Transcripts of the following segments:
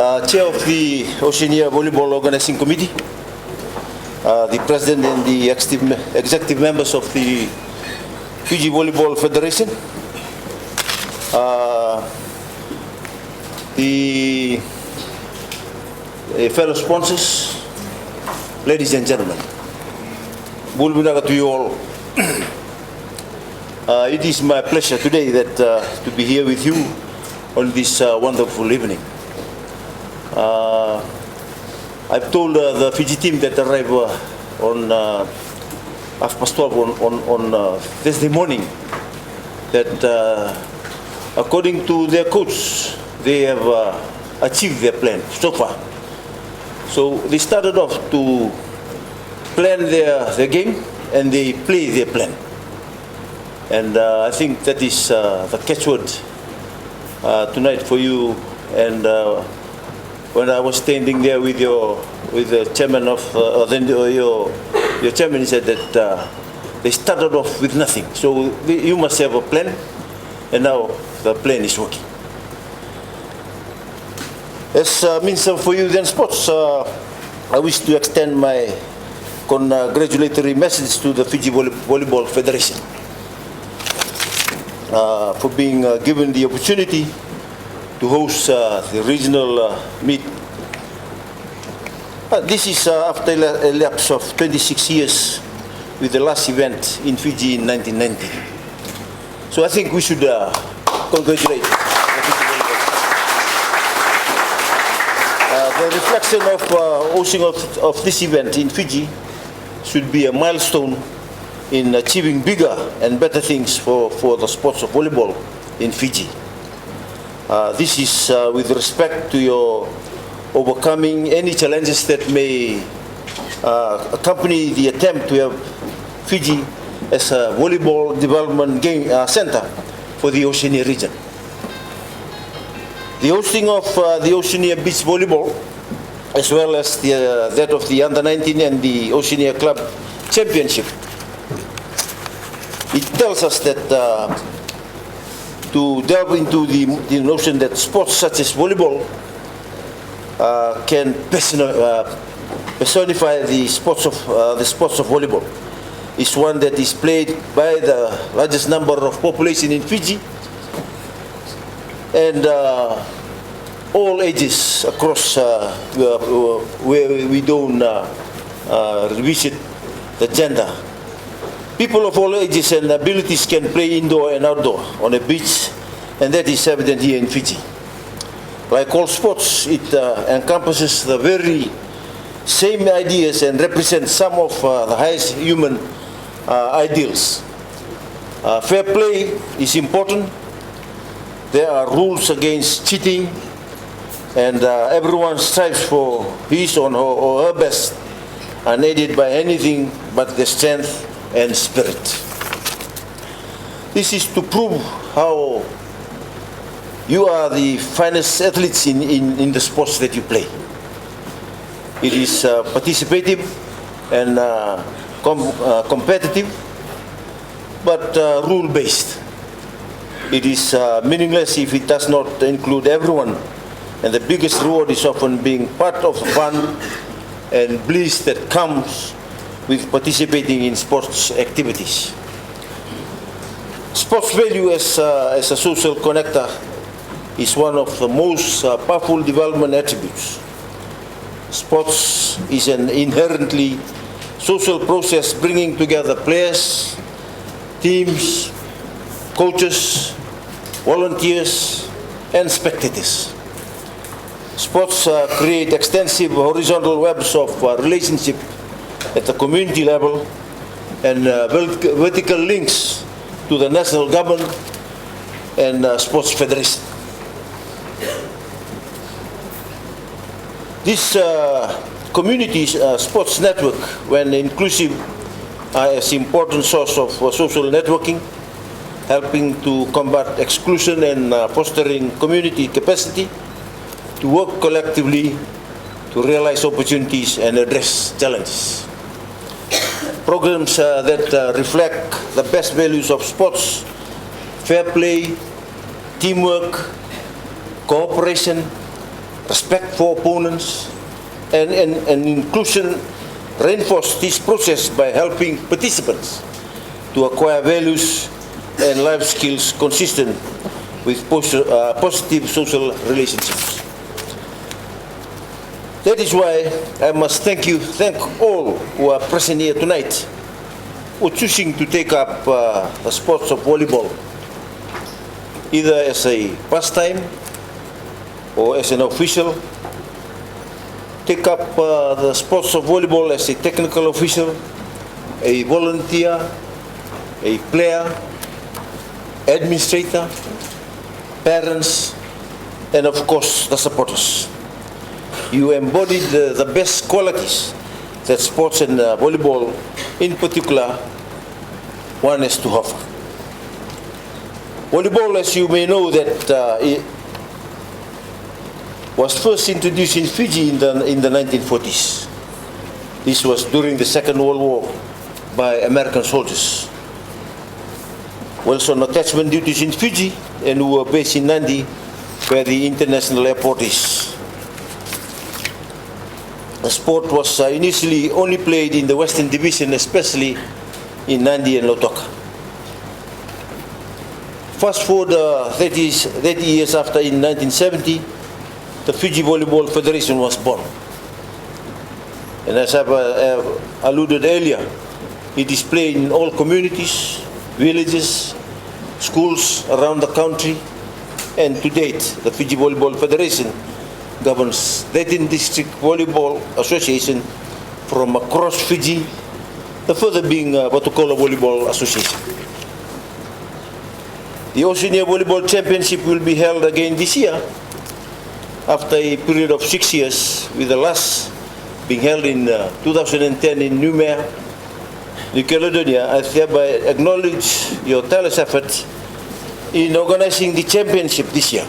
Chair of the Oceania Volleyball Organizing Committee, the President and the executive members of the Fiji Volleyball Federation, the fellow sponsors, ladies and gentlemen. Bulbinaga to you all. It is my pleasure today that to be here with you on this wonderful evening. I've told the Fiji team that arrived on 12:30 on Thursday morning that according to their coach, they have achieved their plan so far. So they started off to plan their game and they play their plan. And I think that is the catchword tonight for you. And when I was standing there with the chairman of your chairman said that they started off with nothing. So you must have a plan, and now the plan is working. As Minister for Youth and Sports, I wish to extend my congratulatory message to the Fiji Volleyball Federation for being given the opportunity to host the regional meet. This is after a lapse of 26 years with the last event in Fiji in 1990. So I think we should congratulate the reflection of hosting of this event in Fiji should be a milestone in achieving bigger and better things for the sports of volleyball in Fiji. This is with respect to your overcoming any challenges that may accompany the attempt to have Fiji as a volleyball development center for the Oceania region. The hosting of the Oceania Beach Volleyball, as well as that of the Under-19 and the Oceania Club Championship, it tells us that to delve into the notion that sports such as volleyball can personify the sports of volleyball is one that is played by the largest number of population in Fiji and all ages across where we don't revisit the gender. People of all ages and abilities can play indoor and outdoor on a beach, and that is evident here in Fiji. Like all sports, it encompasses the very same ideas and represents some of the highest human ideals. Fair play is important. There are rules against cheating, and everyone strives for his or her best, unaided by anything but the strength and spirit. This is to prove how you are the finest athletes in the sports that you play. It is participative and competitive, but rule-based. It is meaningless if it does not include everyone, and the biggest reward is often being part of the fun and bliss that comes with participating in sports activities. Sports value as a social connector is one of the most powerful development attributes. Sports is an inherently social process bringing together players, teams, coaches, volunteers, and spectators. Sports create extensive horizontal webs of relationship at the community level and vertical links to the national government and sports federation. This community sports network, when inclusive, is an important source of social networking, helping to combat exclusion and fostering community capacity to work collectively to realize opportunities and address challenges. Programs that reflect the best values of sports, fair play, teamwork, cooperation, respect for opponents, and inclusion reinforce this process by helping participants to acquire values and life skills consistent with positive social relationships. That is why I must thank all who are present here tonight for choosing to take up the sports of volleyball, either as a pastime or as an official. Take up the sports of volleyball as a technical official, a volunteer, a player, administrator, parents, and of course the supporters. You embodied the best qualities that sports and volleyball in particular one has to offer. Volleyball, as you may know, that it was first introduced in Fiji in the 1940s. This was during the Second World War by American soldiers. Also on attachment duties in Fiji and who were based in Nadi, where the international airport is. The sport was initially only played in the Western Division, especially in Nadi and Lautoka. Fast forward 30 years after, in 1970, the Fiji Volleyball Federation was born. And as I've alluded earlier, it is played in all communities, villages, schools around the country, and to date, the Fiji Volleyball Federation governs 13 district volleyball association from across Fiji, the further being Watukola Volleyball Association. The Oceania Volleyball Championship will be held again this year after a period of 6 years, with the last being held in 2010 in Noumea, New Caledonia. I thereby acknowledge your tireless effort in organizing the championship this year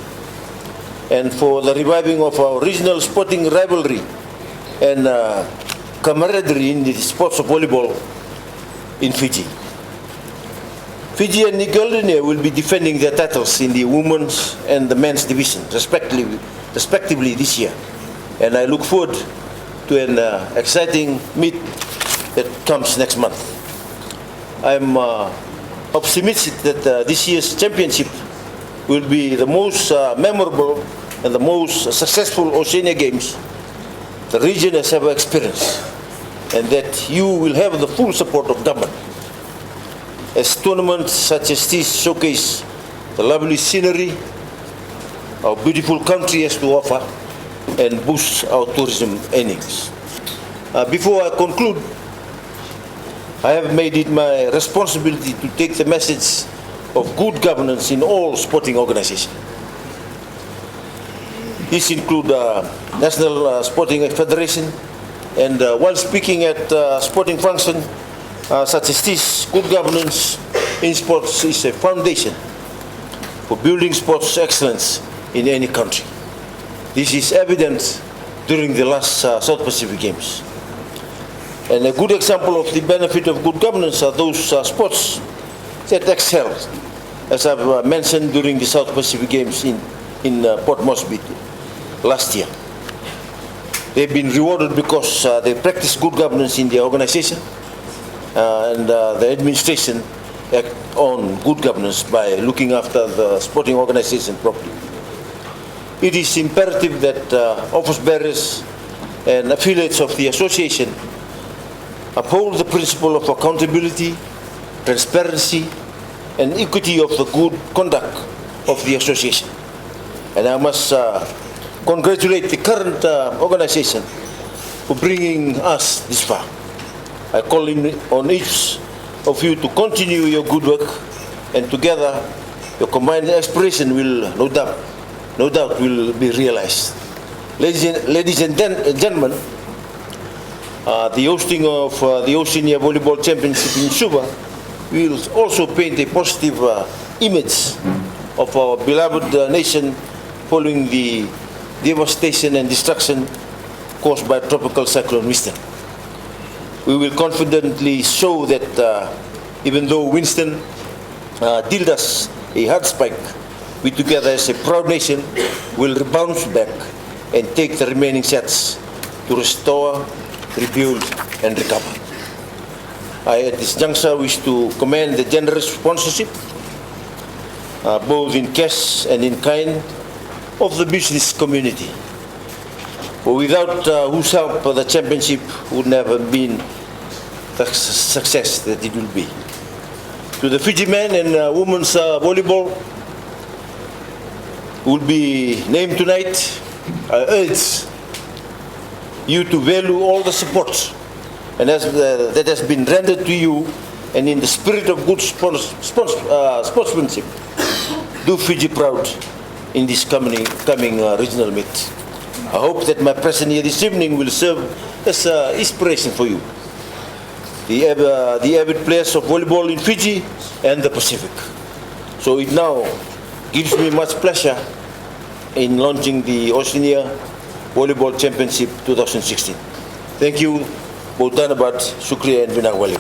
and for the reviving of our regional sporting rivalry and camaraderie in the sports of volleyball in Fiji. Fiji and New Caledonia will be defending their titles in the women's and the men's division, respectively this year. And I look forward to an exciting meet that comes next month. I'm optimistic that this year's championship will be the most memorable and the most successful Oceania Games the region has ever experienced, and that you will have the full support of government, as tournaments such as this showcase the lovely scenery our beautiful country has to offer and boost our tourism earnings. Before I conclude, I have made it my responsibility to take the message of good governance in all sporting organizations. These include National Sporting Federation, and while speaking at sporting function such as this, good governance in sports is a foundation for building sports excellence in any country. This is evident during the last South Pacific Games. And a good example of the benefit of good governance are those sports that excelled, as I've mentioned, during the South Pacific Games in Port Moresby last year. They've been rewarded because they practice good governance in the organization, and the administration act on good governance by looking after the sporting organization properly. It is imperative that office bearers and affiliates of the association uphold the principle of accountability, transparency, and equity of the good conduct of the association. And I must congratulate the current organization for bringing us this far. I call on each of you to continue your good work, and together your combined aspiration will no doubt will be realized. Ladies and gentlemen, the hosting of the Oceania Volleyball Championship in Suva will also paint a positive image of our beloved nation following the devastation and destruction caused by Tropical Cyclone Winston. We will confidently show that even though Winston dealt us a hard spike, we together as a proud nation will bounce back and take the remaining sets to restore, rebuild, and recover. I, at this juncture, wish to commend the generous sponsorship, both in cash and in kind, of the business community. For without whose help the championship would never have been the success that it will be. To the Fiji men and women's volleyball who will be named tonight, I urge you to value all the support and that has been rendered to you, and in the spirit of good sportsmanship, do Fiji proud in this coming regional meet. I hope that my presence here this evening will serve as inspiration for you, the avid players of volleyball in Fiji and the Pacific. So it now gives me much pleasure in launching the Oceania Volleyball Championship 2016. Thank you, Both Dhanabat, Shukriya and Vinag Wali.